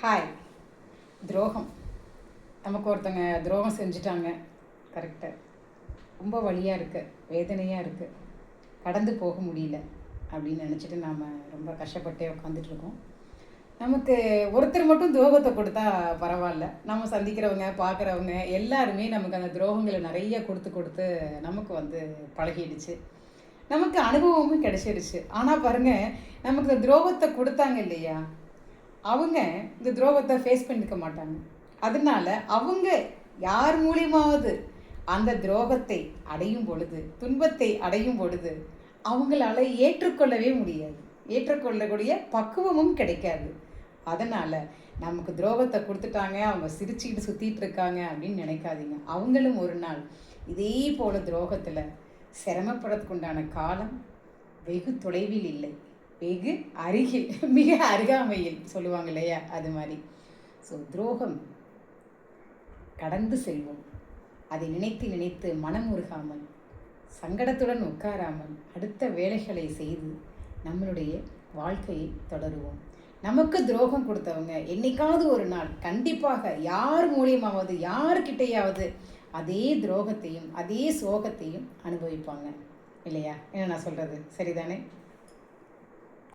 Hi. துரோகம். நமக்கு ஒருத்தங்க துரோகம் செஞ்சுட்டாங்க. கரெக்டு. ரொம்ப வலியாக இருக்குது, வேதனையாக இருக்குது, கடந்து போக முடியல அப்படின்னு நினச்சிட்டு நாம் ரொம்ப கஷ்டப்பட்டே உட்காந்துட்ருக்கோம். நமக்கு ஒருத்தர் மட்டும் துரோகத்தை கொடுத்தா பரவாயில்ல, நம்ம சந்திக்கிறவங்க பார்க்குறவங்க எல்லாருமே நமக்கு அந்த துரோகங்களை நிறைய கொடுத்து கொடுத்து நமக்கு பழகிடுச்சு, நமக்கு அனுபவமும் கிடைச்சிருச்சு. ஆனால் பாருங்கள், நமக்கு இந்த துரோகத்தை கொடுத்தாங்க இல்லையா, அவங்க இந்த துரோகத்தை ஃபேஸ் பண்ணிக்க மாட்டாங்க. அதனால அவங்க யார் மூலியமாவது அந்த துரோகத்தை அடையும் பொழுது, துன்பத்தை அடையும் பொழுது அவங்களால ஏற்றுக்கொள்ளவே முடியாது, ஏற்றுக்கொள்ளக்கூடிய பக்குவமும் கிடைக்காது. அதனால் நமக்கு துரோகத்தை கொடுத்துட்டாங்க, அவங்க சிரிச்சுக்கிட்டு சுற்றிட்டு இருக்காங்க அப்படின்னு நினைக்காதீங்க. அவங்களும் ஒரு நாள் இதே போல் துரோகத்தில் சிரமப்படுறதுக்குண்டான காலம் வெகு தொலைவில் இல்லை, வெகு அருகில், மிக அருகாமையில் சொல்லுவாங்க இல்லையா, அது மாதிரி. ஸோ துரோகம் கடந்து செல்வோம். அதை நினைத்து நினைத்து மனம் உருகாமல், சங்கடத்துடன் உட்காராமல் அடுத்த வேலைகளை செய்து நம்மளுடைய வாழ்க்கையை தொடருவோம். நமக்கு துரோகம் கொடுத்தவங்க என்னைக்காவது ஒரு நாள் கண்டிப்பாக யார் மூலியமாவது யார்கிட்டையாவது அதே துரோகத்தையும் அதே சோகத்தையும் அனுபவிப்பாங்க இல்லையா? என்ன நான் சொல்கிறது சரிதானே?